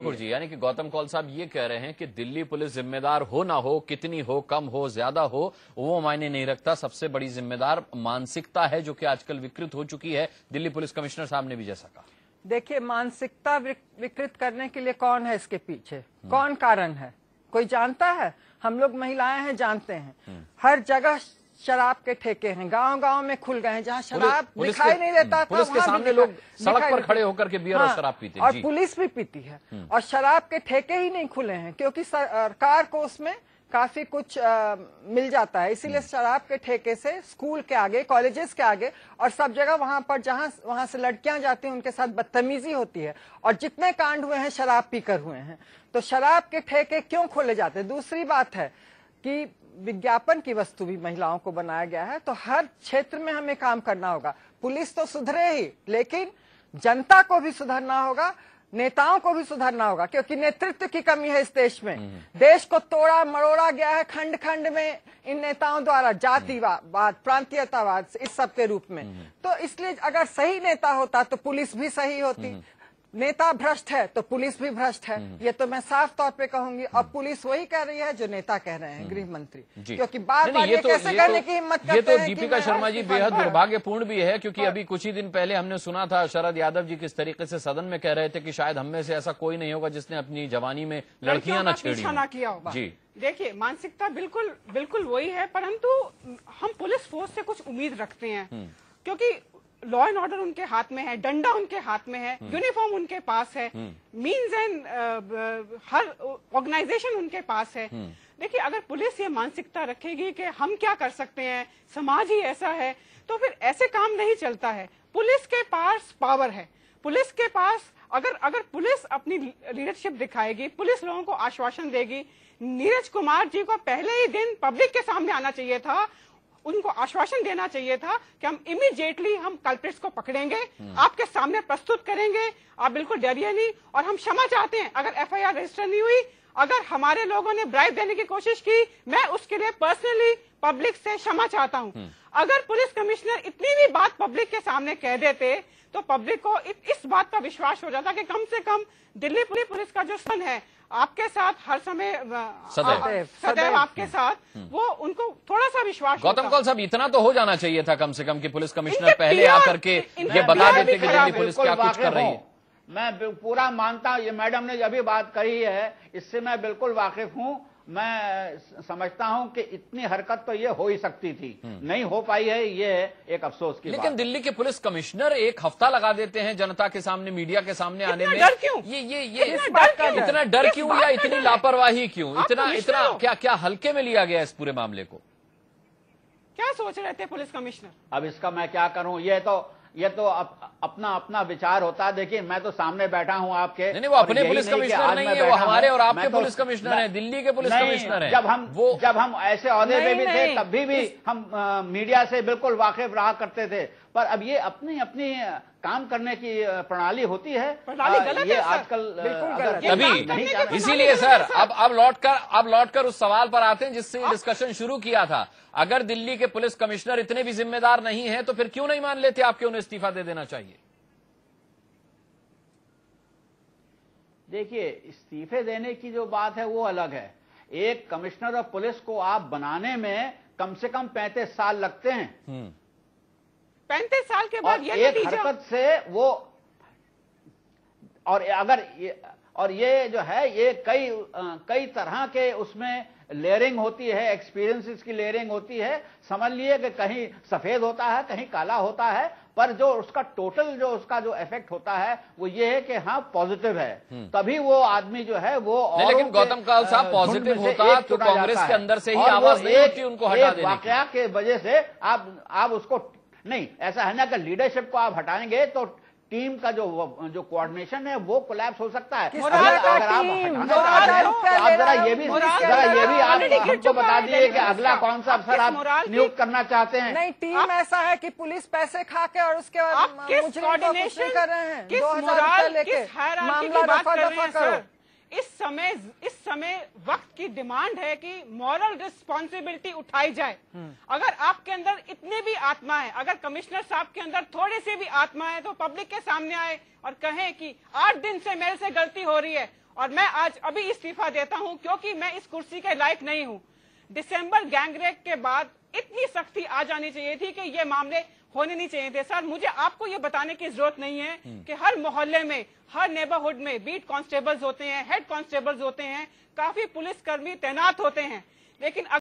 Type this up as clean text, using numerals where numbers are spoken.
जी, यानी कि गौतम कौल साहब ये कह रहे हैं कि दिल्ली पुलिस जिम्मेदार हो ना हो, कितनी हो, कम हो, ज्यादा हो, वो मायने नहीं रखता। सबसे बड़ी जिम्मेदार मानसिकता है जो कि आजकल विकृत हो चुकी है। दिल्ली पुलिस कमिश्नर साहब ने भी जैसा कहा। देखिए, मानसिकता विकृत करने के लिए कौन है इसके पीछे, कौन कारण है, कोई जानता है? हम लोग महिलाएं हैं, जानते हैं। हर जगह शराब के ठेके हैं, गांव-गांव में खुल गए हैं, जहां शराब दिखाई नहीं देता था, पुलिस के सामने लोग सड़क पर खड़े होकर के बियर और शराब पीते हैं। और पुलिस भी पीती है। और शराब के ठेके ही नहीं खुले हैं क्योंकि सरकार को उसमें काफी कुछ मिल जाता है, इसीलिए शराब के ठेके से स्कूल के आगे, कॉलेजेस के आगे और सब जगह वहां से लड़कियां जाती हैं, उनके साथ बदतमीजी होती है। और जितने कांड हुए हैं शराब पीकर हुए हैं। तो शराब के ठेके क्यों खोले जाते हैं? दूसरी बात है कि विज्ञापन की वस्तु भी महिलाओं को बनाया गया है, तो हर क्षेत्र में हमें काम करना होगा। पुलिस तो सुधरे ही, लेकिन जनता को भी सुधरना होगा, नेताओं को भी सुधरना होगा, क्योंकि नेतृत्व की कमी है इस देश में। देश को तोड़ा मरोड़ा गया है खंड खंड में इन नेताओं द्वारा, जातिवाद, प्रांतीयतावाद, इस सब के रूप में। तो इसलिए अगर सही नेता होता तो पुलिस भी सही होती। नेता भ्रष्ट है तो पुलिस भी भ्रष्ट है, ये तो मैं साफ तौर पे कहूंगी। अब पुलिस वही कह रही है जो नेता कह रहे हैं, गृह मंत्री, क्योंकि बार-बार ये कैसे कहने की हिम्मत करते हैं। ये तो दीपिका शर्मा जी बेहद दुर्भाग्यपूर्ण भी है, क्योंकि अभी कुछ ही दिन पहले हमने सुना था शरद यादव जी किस तरीके से सदन में कह रहे थे कि शायद हम में से ऐसा कोई नहीं होगा जिसने अपनी जवानी में लड़कियां न छेड़ी किया होगा। जी देखिए, मानसिकता बिल्कुल वही है, परंतु हम पुलिस फोर्स से कुछ उम्मीद रखते हैं, क्योंकि लॉ एंड ऑर्डर उनके हाथ में है, डंडा उनके हाथ में है, यूनिफॉर्म उनके पास है, मींस एंड हर ऑर्गेनाइजेशन उनके पास है। देखिए, अगर पुलिस ये मानसिकता रखेगी कि हम क्या कर सकते हैं, समाज ही ऐसा है, तो फिर ऐसे काम नहीं चलता है। पुलिस के पास पावर है, पुलिस के पास अगर पुलिस अपनी लीडरशिप दिखाएगी, पुलिस लोगों को आश्वासन देगी। नीरज कुमार जी को पहले ही दिन पब्लिक के सामने आना चाहिए था, उनको आश्वासन देना चाहिए था कि हम इमीडिएटली हम कल्प्रिट्स को पकड़ेंगे, आपके सामने प्रस्तुत करेंगे, आप बिल्कुल डरिए नहीं। और हम क्षमा चाहते हैं अगर एफआईआर रजिस्टर नहीं हुई, अगर हमारे लोगों ने ब्राइब देने की कोशिश की, मैं उसके लिए पर्सनली पब्लिक से क्षमा चाहता हूं। अगर पुलिस कमिश्नर इतनी भी बात पब्लिक के सामने कह देते तो पब्लिक को इस बात का विश्वास हो जाता कि कम से कम दिल्ली पुलिस का जो सन है आपके साथ हर समय सदैव आपके साथ, वो उनको थोड़ा सा विश्वास। गौतम कौल साहब, इतना तो हो जाना चाहिए था कम से कम कि पुलिस कमिश्नर पहले आकर के ये बता देते कि दिल्ली पुलिस क्या कुछ कर रही है। मैं पूरा मानता हूं, ये मैडम ने अभी बात कही है, इससे मैं बिल्कुल वाकिफ हूं। मैं समझता हूं कि इतनी हरकत तो ये हो ही सकती थी, नहीं हो पाई है, ये एक अफसोस की बात। लेकिन दिल्ली के पुलिस कमिश्नर एक हफ्ता लगा देते हैं जनता के सामने, मीडिया के सामने आने में। डर क्यों? ये इतना डर क्यों, या इतनी लापरवाही क्यों, इतना क्या हल्के में लिया गया इस पूरे मामले को? क्या सोच रहे थे पुलिस कमिश्नर? अब इसका मैं क्या करूं, ये तो अपना विचार होता है। देखिए, मैं तो सामने बैठा हूं आपके। नहीं, वो अपने पुलिस कमिश्नर नहीं है, वो हमारे और आपके पुलिस कमिश्नर हैं, दिल्ली के पुलिस कमिश्नर हैं। जब हम ऐसे ओहदे पे भी थे, तब भी हम मीडिया से बिल्कुल वाकिफ रहा करते थे। पर अब ये अपनी काम करने की प्रणाली होती है, ये आजकल अभी इसीलिए सर अब लौटकर उस सवाल पर आते हैं जिससे डिस्कशन शुरू किया था। अगर दिल्ली के पुलिस कमिश्नर इतने भी जिम्मेदार नहीं है तो फिर क्यों नहीं मान लेते आपके, उन्हें इस्तीफा दे देना चाहिए? देखिए, इस्तीफे देने की जो बात है वो अलग है। एक कमिश्नर ऑफ पुलिस को आप बनाने में कम से कम 35 साल लगते हैं। 35 साल के बाद ये हरकत से वो, और ये जो है, ये कई तरह के उसमें लेयरिंग होती है, एक्सपीरियंसेस की लेयरिंग होती है। समझ लिए कि कहीं सफेद होता है, कहीं काला होता है, पर जो उसका टोटल जो इफेक्ट होता है वो ये है कि हाँ पॉजिटिव है, तभी वो आदमी जो है वो। लेकिन गौतम कौल साहब, पॉजिटिव होता तो कांग्रेस के अंदर से ही आवाज नहीं होती उनको हटा देने की। वाकया के वजह से आप उसको नहीं, ऐसा है ना कि लीडरशिप को आप हटाएंगे तो टीम का जो कोऑर्डिनेशन है वो कोलैप्स हो सकता है। अगर आप हटाना चाहते हैं तो आप जरा ये भी आप हमको बता दिए कि अगला कौन सा अफसर आप नियुक्त करना चाहते हैं। नहीं, टीम ऐसा है कि पुलिस पैसे खा के और उसके बाद मुजरिम कर रहे हैं, 2000 लेके मामला रफा-दफा करो। इस समय वक्त की डिमांड है कि मॉरल रिस्पॉन्सिबिलिटी उठाई जाए। अगर आपके अंदर इतनी भी आत्मा है, अगर कमिश्नर साहब के अंदर थोड़ी सी भी आत्मा है, तो पब्लिक के सामने आए और कहें कि 8 दिन से मेरे से गलती हो रही है और मैं आज अभी इस्तीफा देता हूं क्योंकि मैं इस कुर्सी के लायक नहीं हूं। दिसंबर गैंगरेप के बाद इतनी सख्ती आ जानी चाहिए थी कि ये मामले होने नहीं चाहिए थे। सर, मुझे आपको ये बताने की जरूरत नहीं है कि हर मोहल्ले में, हर नेबरहुड में बीट कांस्टेबल्स होते हैं, हेड कांस्टेबल्स होते हैं, काफी पुलिसकर्मी तैनात होते हैं, लेकिन